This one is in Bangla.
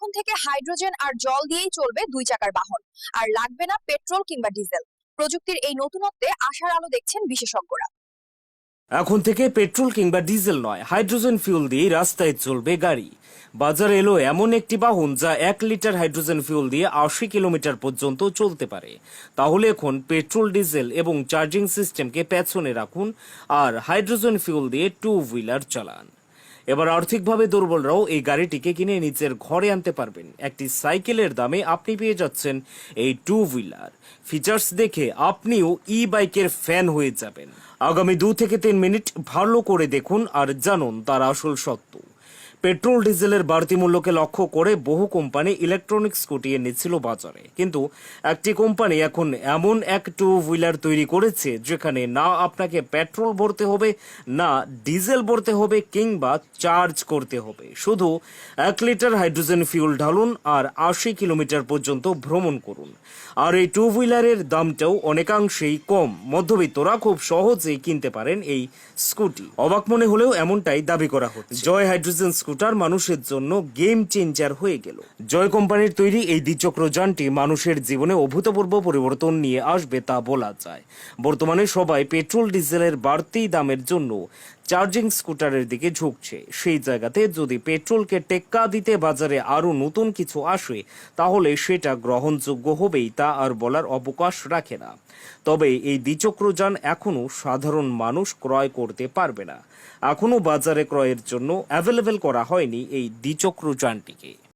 এখন থেকে হাইড্রোজেন আর জল দিয়েই চলবে 2 চাকার বাহন, আর লাগবে না পেট্রোল কিংবা ডিজেল। প্রযুক্তির এই নতুনত্বে আশার আলো দেখছেন বিশেষজ্ঞরা। এখন থেকে পেট্রোল কিংবা ডিজেল নয়, হাইড্রোজেন ফুয়েল দিয়ে রাস্তায় চলবে গাড়ি। বাজারে এলো এমন একটি বাহন যা 1 লিটার হাইড্রোজেন ফুয়েল দিয়ে 80 কিলোমিটার পর্যন্ত চলতে পারে। তাহলে এখন পেট্রোল, ডিজেল এবং চার্জিং সিস্টেমকে পেছনে রাখুন আর হাইড্রোজেন ফুয়েল দিয়ে 2 হুইলার চালান। এবার আর্থিকভাবে দুর্বলরাও এই গাড়িটিকে কিনে নিজের ঘরে আনতে পারবেন। একটি সাইকেলের দামে আপনি পেয়ে যাচ্ছেন এই 2 হুইলার। ফিচার্স দেখে আপনিও বাইকের ফ্যান হয়ে যাবেন। আগামী 2 থেকে 3 মিনিট ভালো করে দেখুন আর জানুন তার আসল সত্য। পেট্রোল ডিজেলের বাড়তি মূল্যকে লক্ষ্য করে বহু কোম্পানি ইলেকট্রনিক স্কুটি এনেছিল বাজারে, কিন্তু একটি কোম্পানি এখন এমন এক 2 হুইলার তৈরি করেছে যেখানে না আপনাকে পেট্রোল ভরতে হবে, না ডিজেল ভরতে হবে কিংবা চার্জ করতে হবে। শুধু 1 লিটার হাইড্রোজেন ফুয়েল ঢালুন আর 80 কিলোমিটার পর্যন্ত ভ্রমণ করুন। আর এই 2 হুইলারের দামটাও অনেকাংশেই কম। মধ্যবিত্তরা খুব সহজেই কিনতে পারেন এই স্কুটি। অবাক মনে হলেও এমনটাই দাবি করা হচ্ছে। জয় হাইড্রোজেন স্কুটার মানুষের জন্য গেম চেঞ্জার হয়ে গেল। জয় কোম্পানির তৈরি এই দ্বিচক্র যানটি মানুষের জীবনে অভূতপূর্ব পরিবর্তন নিয়ে আসবে তা বলা যায়। বর্তমানে সবাই পেট্রোল ডিজেলের বাড়তি দামের জন্য চার্জিং স্কুটারের দিকে ঝুঁকছে। সেই জায়গাতে যদি পেট্রোলকে টেক্কা দিতে বাজারে আরো নতুন কিছু আসে, তাহলে সেটা গ্রহণযোগ্য হবেই, তা আর বলার অবকাশ রাখে না। তবে এই দ্বিচক্রযান এখনো সাধারণ মানুষ ক্রয় করতে পারবে না। এখনো বাজারে ক্রয়ের জন্য অ্যাভেলেবেল করা হয়নি এই দ্বিচক্রযানটিকে।